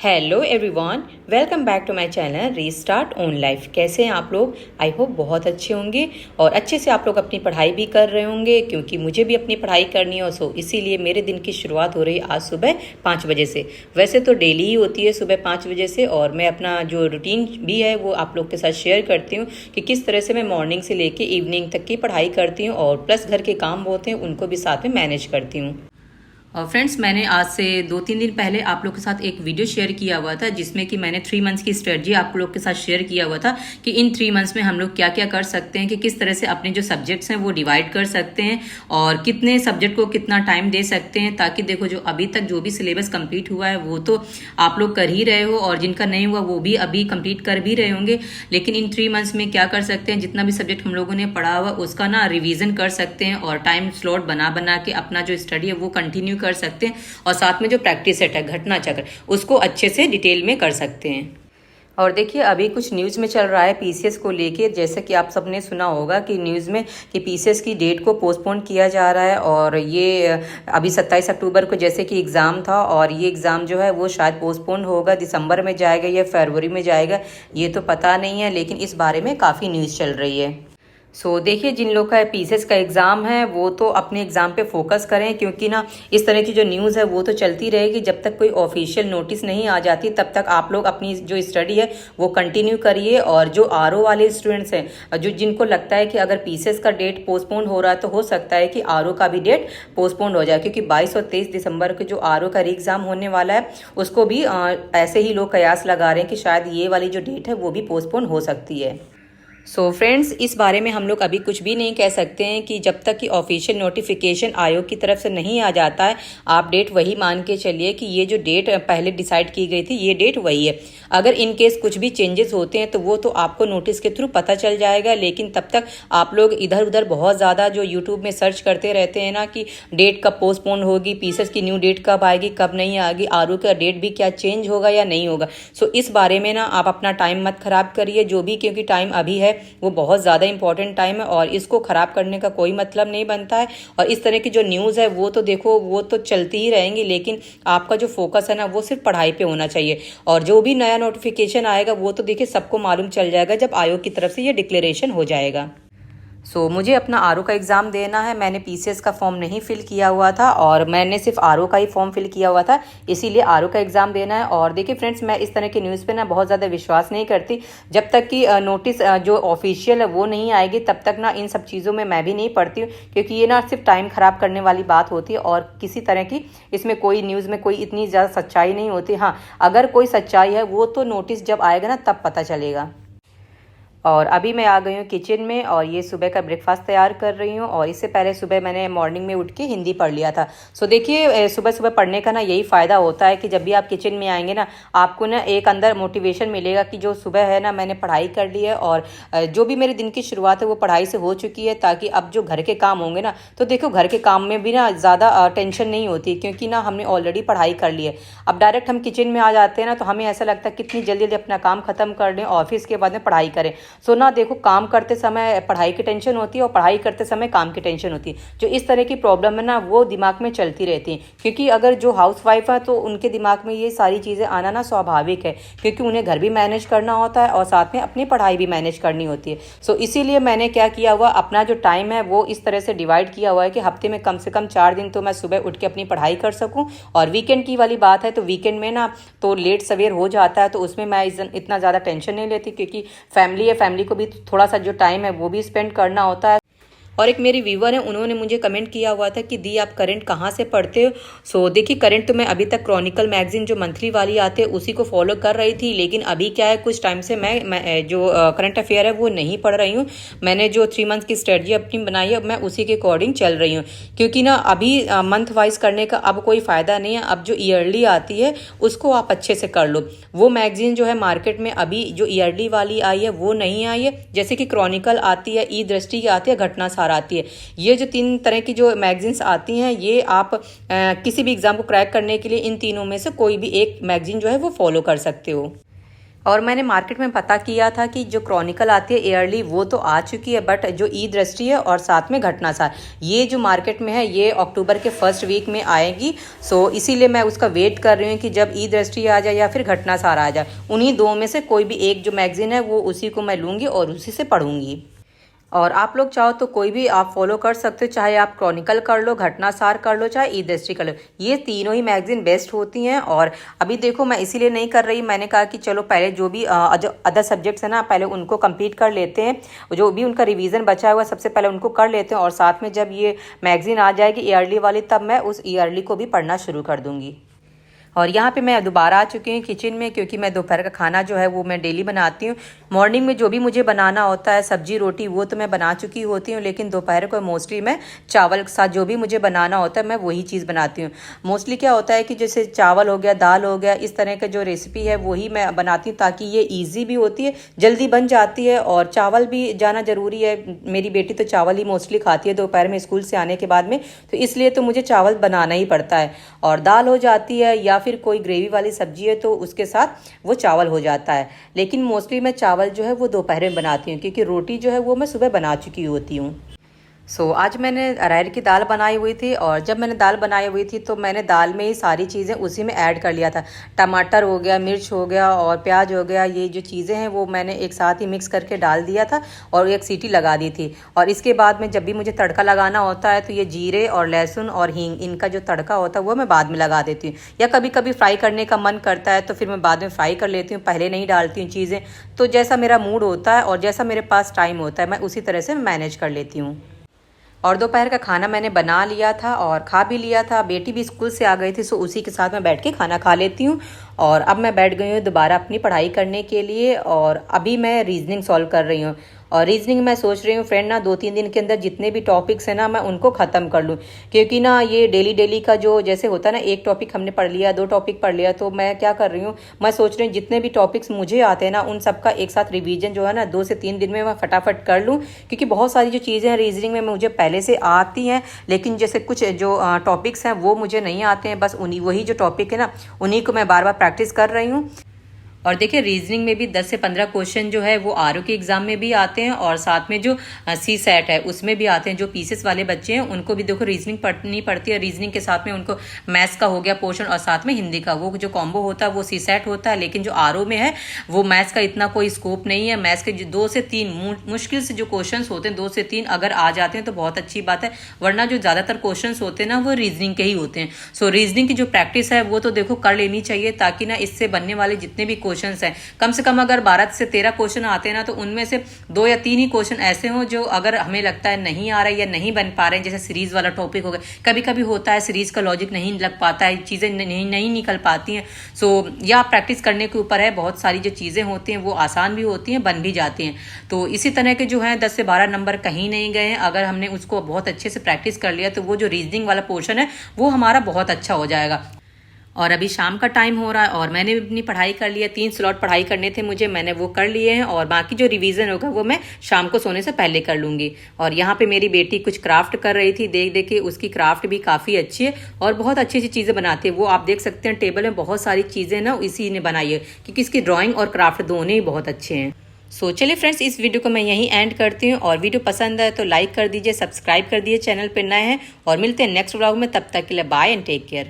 Hello everyone, welcome back to my channel restart on life. कैसे हैं आप लोग? आई होप बहुत अच्छे होंगे और अच्छे से आप लोग अपनी पढ़ाई भी कर रहे होंगे, क्योंकि मुझे भी अपनी पढ़ाई करनी है। सो इसीलिए मेरे दिन की शुरुआत हो रही है आज सुबह 5 बजे से। वैसे तो डेली ही होती है सुबह 5 बजे से, और मैं अपना जो रूटीन भी है वो आप लोग के साथ शेयर करती हूँ कि किस तरह से मैं मॉर्निंग से लेके इवनिंग तक की पढ़ाई करती हूँ, और प्लस घर के काम होते हैं उनको भी साथ में मैनेज करती हूँ। और फ्रेंड्स, मैंने आज से 2-3 दिन पहले आप लोग के साथ एक वीडियो शेयर किया हुआ था, जिसमें कि मैंने 3 मंथ्स की स्ट्रेटजी आप लोग के साथ शेयर किया हुआ था कि इन 3 मंथ्स में हम लोग क्या क्या कर सकते हैं, कि किस तरह से अपने जो सब्जेक्ट्स हैं वो डिवाइड कर सकते हैं और कितने सब्जेक्ट को कितना टाइम दे सकते हैं, ताकि देखो जो अभी तक जो भी सिलेबस कंप्लीट हुआ है वो तो आप लोग कर ही रहे हो, और जिनका नहीं हुआ वो भी अभी कंप्लीट कर भी रहे होंगे। लेकिन इन 3 मंथ्स में क्या कर सकते हैं, जितना भी सब्जेक्ट हम लोगों ने पढ़ा हुआ उसका ना रिविजन कर सकते हैं, और टाइम स्लॉट बना बना के अपना जो स्टडी है वो कंटिन्यू कर सकते हैं, और साथ में जो प्रैक्टिस सेट है घटना चक्र उसको अच्छे से डिटेल में कर सकते हैं। और देखिए, अभी कुछ न्यूज़ में चल रहा है पीसीएस को लेके, जैसे कि आप सबने सुना होगा कि न्यूज़ में कि पीसीएस की डेट को पोस्टपोन किया जा रहा है, और ये अभी 27 अक्टूबर को जैसे कि एग्ज़ाम था, और ये एग्ज़ाम जो है वो शायद पोस्टपोन होगा, दिसंबर में जाएगा या फरवरी में जाएगा, ये तो पता नहीं है, लेकिन इस बारे में काफ़ी न्यूज़ चल रही है। देखिए, जिन लोग का पीसीएस का एग्ज़ाम है वो तो अपने एग्ज़ाम पे फोकस करें, क्योंकि ना इस तरह की जो न्यूज़ है वो तो चलती रहेगी। जब तक कोई ऑफिशियल नोटिस नहीं आ जाती तब तक आप लोग अपनी जो स्टडी है वो कंटिन्यू करिए। और जो आरओ वाले स्टूडेंट्स हैं, जो जिनको लगता है कि अगर पीसीएस का डेट पोस्टपोन हो रहा है तो हो सकता है कि आरओ का भी डेट पोस्टपोन हो जाए, क्योंकि 22 और 23 दिसंबर को जो आरओ का री एग्ज़ाम होने वाला है उसको भी ऐसे ही लोग कयास लगा रहे हैं कि शायद ये वाली जो डेट है वो भी पोस्टपोन हो सकती है। फ्रेंड्स, इस बारे में हम लोग अभी कुछ भी नहीं कह सकते हैं, कि जब तक कि ऑफिशियल नोटिफिकेशन आयोग की तरफ से नहीं आ जाता है आप डेट वही मान के चलिए कि ये जो डेट पहले डिसाइड की गई थी ये डेट वही है। अगर इन केस कुछ भी चेंजेस होते हैं तो वो तो आपको नोटिस के थ्रू पता चल जाएगा, लेकिन तब तक आप लोग इधर उधर बहुत ज़्यादा जो यूट्यूब में सर्च करते रहते हैं ना कि डेट कब पोस्टपोन होगी, पीसीएस की न्यू डेट कब आएगी कब नहीं आएगी, आरओ का डेट भी क्या चेंज होगा या नहीं होगा। इस बारे में ना आप अपना टाइम मत खराब करिए जो भी, क्योंकि टाइम अभी है वो बहुत ज़्यादा इंपॉर्टेंट टाइम है, और इसको ख़राब करने का कोई मतलब नहीं बनता है। और इस तरह की जो न्यूज़ है वो तो देखो वो तो चलती ही रहेंगी, लेकिन आपका जो फोकस है ना वो सिर्फ पढ़ाई पे होना चाहिए। और जो भी नया नोटिफिकेशन आएगा वो तो देखिए सबको मालूम चल जाएगा जब आयोग की तरफ से ये डिक्लेरेशन हो जाएगा। मुझे अपना आरओ का एग्ज़ाम देना है। मैंने पीसीएस का फॉर्म नहीं फिल किया हुआ था, और मैंने सिर्फ आरओ का ही फॉर्म फिल किया हुआ था, इसीलिए आरओ का एग्ज़ाम देना है। और देखिए फ्रेंड्स, मैं इस तरह की न्यूज़ पे ना बहुत ज़्यादा विश्वास नहीं करती। जब तक कि नोटिस जो ऑफिशियल है वो नहीं आएगी तब तक ना इन सब चीज़ों में मैं भी नहीं पढ़ती हूँ, क्योंकि ये ना सिर्फ टाइम ख़राब करने वाली बात होती है, और किसी तरह की इसमें कोई न्यूज़ में कोई इतनी ज़्यादा सच्चाई नहीं होती। हाँ, अगर कोई सच्चाई है वो तो नोटिस जब आएगा ना तब पता चलेगा। और अभी मैं आ गई हूँ किचन में, और ये सुबह का ब्रेकफास्ट तैयार कर रही हूँ। और इससे पहले सुबह मैंने मॉर्निंग में उठ के हिंदी पढ़ लिया था। देखिए, सुबह सुबह पढ़ने का ना यही फ़ायदा होता है कि जब भी आप किचन में आएंगे ना आपको ना एक अंदर मोटिवेशन मिलेगा कि जो सुबह है ना मैंने पढ़ाई कर ली है, और जो भी मेरे दिन की शुरुआत है वो पढ़ाई से हो चुकी है, ताकि अब जो घर के काम होंगे ना तो देखो घर के काम में भी ना ज़्यादा टेंशन नहीं होती, क्योंकि ना हमने ऑलरेडी पढ़ाई कर ली है। अब डायरेक्ट हम किचन में आ जाते हैं ना तो हमें ऐसा लगता है कितनी जल्दी जल्दी अपना काम ख़त्म कर लें, ऑफिस के बाद में पढ़ाई करें। ना देखो, काम करते समय पढ़ाई की टेंशन होती है और पढ़ाई करते समय काम की टेंशन होती है। जो इस तरह की प्रॉब्लम है ना वो दिमाग में चलती रहती है, क्योंकि अगर जो हाउस वाइफ है तो उनके दिमाग में ये सारी चीज़ें आना ना स्वाभाविक है, क्योंकि उन्हें घर भी मैनेज करना होता है और साथ में अपनी पढ़ाई भी मैनेज करनी होती है। इसीलिए मैंने क्या किया हुआ, अपना जो टाइम है वो इस तरह से डिवाइड किया हुआ है कि हफ्ते में कम से कम 4 दिन तो मैं सुबह उठ के अपनी पढ़ाई कर सकूँ। और वीकेंड की वाली बात है तो वीकेंड में ना तो लेट सवेर हो जाता है, तो उसमें मैं इतना ज़्यादा टेंशन नहीं लेती, क्योंकि फैमिली है, फैमिली को भी थोड़ा सा जो टाइम है वो भी स्पेंड करना होता है। और एक मेरी व्यूवर है, उन्होंने मुझे कमेंट किया हुआ था कि दी आप करंट कहाँ से पढ़ते हो। देखिए, करंट तो मैं अभी तक क्रॉनिकल मैगजीन जो मंथली वाली आते हैं उसी को फॉलो कर रही थी, लेकिन अभी क्या है कुछ टाइम से मैं जो करंट अफेयर है वो नहीं पढ़ रही हूँ। मैंने जो 3 मंथ की स्ट्रेटजी अपनी बनाई है मैं उसी के अकॉर्डिंग चल रही हूँ, क्योंकि ना अभी मंथ वाइज करने का अब कोई फ़ायदा नहीं है। अब जो ईयरली आती है उसको आप अच्छे से कर लो। वो मैगजीन जो है मार्केट में अभी जो ईयरली वाली आई है वो नहीं आई है, जैसे कि क्रॉनिकल आती है, ई दृष्टि की आती है, घटना आती है। ये जो 3 तरह की जो मैगजीन्स आती हैं ये आप किसी भी एग्जाम को क्रैक करने के लिए इन तीनों में से कोई भी एक मैगजीन जो है वो फॉलो कर सकते हो। और मैंने मार्केट में पता किया था कि जो क्रॉनिकल आती है ईयरली वो तो आ चुकी है, बट जो ई दृष्टि है और साथ में घटनासार ये जो मार्केट में है ये अक्टूबर के फर्स्ट वीक में आएगी। सो इसीलिए मैं उसका वेट कर रही हूँ कि जब ई दृष्टि आ जाए या फिर घटनासार आ जाए, उन्हीं दो में से कोई भी एक जो मैगजीन है वो उसी को मैं लूँगी और उसी से पढ़ूंगी। और आप लोग चाहो तो कोई भी आप फॉलो कर सकते हो, चाहे आप क्रॉनिकल कर लो, घटनासार कर लो, चाहे ई दृष्टि कर लो, ये तीनों ही मैगजीन बेस्ट होती हैं। और अभी देखो मैं इसीलिए नहीं कर रही, मैंने कहा कि चलो पहले जो भी जो अदर सब्जेक्ट्स हैं ना पहले उनको कंप्लीट कर लेते हैं, जो भी उनका रिवीजन बचा हुआ सबसे पहले उनको कर लेते हैं, और साथ में जब ये मैगजीन आ जाएगी ईयरली वाली तब मैं उस ईयरली को भी पढ़ना शुरू कर दूँगी। और यहाँ पे मैं दोबारा आ चुकी हूँ किचन में, क्योंकि मैं दोपहर का खाना जो है वो मैं डेली बनाती हूँ। मॉर्निंग में जो भी मुझे बनाना होता है सब्जी रोटी वो तो मैं बना चुकी होती हूँ, लेकिन दोपहर को मोस्टली मैं चावल के साथ जो भी मुझे बनाना होता है मैं वही चीज़ बनाती हूँ। मोस्टली क्या होता है कि जैसे चावल हो गया, दाल हो गया, इस तरह का जो रेसिपी है वही मैं बनाती हूँ, ताकि ये ईजी भी होती है, जल्दी बन जाती है, और चावल भी जाना ज़रूरी है। मेरी बेटी तो चावल ही मोस्टली खाती है दोपहर में स्कूल से आने के बाद में, तो इसलिए तो मुझे चावल बनाना ही पड़ता है। और दाल हो जाती है या फिर कोई ग्रेवी वाली सब्जी है तो उसके साथ वो चावल हो जाता है, लेकिन मोस्टली मैं चावल जो है वो दोपहर में बनाती हूँ, क्योंकि रोटी जो है वो मैं सुबह बना चुकी होती हूँ। आज मैंने अरहर की दाल बनाई हुई थी, और जब मैंने दाल बनाई हुई थी तो मैंने दाल में ही सारी चीज़ें उसी में ऐड कर लिया था। टमाटर हो गया, मिर्च हो गया और प्याज हो गया, ये जो चीज़ें हैं वो मैंने एक साथ ही मिक्स करके डाल दिया था और एक सीटी लगा दी थी। और इसके बाद में जब भी मुझे तड़का लगाना होता है तो ये जीरे और लहसुन और हींग इनका जो तड़का होता है वो मैं बाद में लगा देती हूँ, या कभी कभी फ्राई करने का मन करता है तो फिर मैं बाद में फ्राई कर लेती हूँ, पहले नहीं डालती हूँ चीज़ें। तो जैसा मेरा मूड होता है और जैसा मेरे पास टाइम होता है मैं उसी तरह से मैनेज कर लेती हूँ। और दोपहर का खाना मैंने बना लिया था और खा भी लिया था, बेटी भी स्कूल से आ गई थी, सो उसी के साथ मैं बैठ के खाना खा लेती हूँ। और अब मैं बैठ गई हूँ दोबारा अपनी पढ़ाई करने के लिए, और अभी मैं रीजनिंग सॉल्व कर रही हूँ। और रीजनिंग मैं सोच रही हूँ फ्रेंड ना 2-3 दिन के अंदर जितने भी टॉपिक्स हैं ना मैं उनको ख़त्म कर लूँ, क्योंकि ना ये डेली डेली का जो जैसे होता है ना, एक टॉपिक हमने पढ़ लिया, 2 टॉपिक पढ़ लिया, तो मैं क्या कर रही हूँ, मैं सोच रही हूँ जितने भी टॉपिक्स मुझे आते हैं ना उन सबका एक साथ रिवीजन जो है ना 2 से 3 दिन में मैं फटाफट कर लूँ, क्योंकि बहुत सारी जो चीज़ें हैं रीजनिंग में मुझे पहले से आती हैं, लेकिन जैसे कुछ जो टॉपिक्स हैं वो मुझे नहीं आते हैं, बस उन्हीं वही जो टॉपिक है ना उन्हीं को मैं बार बार प्रैक्टिस कर रही हूँ। और देखिए रीजनिंग में भी 10 से 15 क्वेश्चन जो है वो आरओ के एग्जाम में भी आते हैं, और साथ में जो सी सेट है उसमें भी आते हैं। जो पीसेस वाले बच्चे हैं उनको भी देखो रीजनिंग पढ़नी पड़ती है, रीजनिंग के साथ में उनको मैथ्स का हो गया पोर्शन और साथ में हिंदी का, वो जो कॉम्बो होता है वो सी सेट होता है। लेकिन जो आरओ में है वो मैथ्स का इतना कोई स्कोप नहीं है, मैथ्स के 2 से 3 मुश्किल से जो क्वेश्चन होते हैं 2 से 3 अगर आ जाते हैं तो बहुत अच्छी बात है, वरना जो ज़्यादातर क्वेश्चन होते हैं ना वो रीजनिंग के ही होते हैं। सो रीजनिंग की जो प्रैक्टिस है वो तो देखो कर लेनी चाहिए, ताकि ना इससे बनने वाले जितने भी क्वेश्चन हैं, कम से कम अगर 12 से 13 क्वेश्चन आते हैं ना तो उनमें से 2 या 3 ही क्वेश्चन ऐसे हों जो अगर हमें लगता है नहीं आ रहा है या नहीं बन पा रहे हैं, जैसे सीरीज वाला टॉपिक हो गया, कभी कभी होता है सीरीज का लॉजिक नहीं लग पाता है, चीज़ें नहीं निकल पाती हैं। सो या प्रैक्टिस करने के ऊपर है, बहुत सारी जो चीज़ें होती हैं वो आसान भी होती हैं, बन भी जाती हैं। तो इसी तरह के जो है 10 से 12 नंबर कहीं नहीं गए हैं, अगर हमने उसको बहुत अच्छे से प्रैक्टिस कर लिया तो वो जो रीजनिंग वाला पोर्शन है वो हमारा बहुत अच्छा हो जाएगा। और अभी शाम का टाइम हो रहा है और मैंने भी अपनी पढ़ाई कर लिया, 3 स्लॉट पढ़ाई करने थे मुझे, मैंने वो कर लिए हैं, और बाकी जो रिवीजन होगा वो मैं शाम को सोने से पहले कर लूँगी। और यहाँ पे मेरी बेटी कुछ क्राफ्ट कर रही थी, देख देख के उसकी क्राफ्ट भी काफ़ी अच्छी है और बहुत अच्छी अच्छी चीज़ें बनाती है वो। आप देख सकते हैं टेबल में बहुत सारी चीज़ें ना इसी ने बनाई है, क्योंकि इसकी ड्राइंग और क्राफ्ट दोनों ही बहुत अच्छे हैं। चलिए फ्रेंड्स, इस वीडियो को मैं यहीं एंड करती हूँ, और वीडियो पसंद आए तो लाइक कर दीजिए, सब्सक्राइब कर दीजिए चैनल पर नए हैं, और मिलते हैं नेक्स्ट व्लॉग में। तब तक के लिए बाय एंड टेक केयर।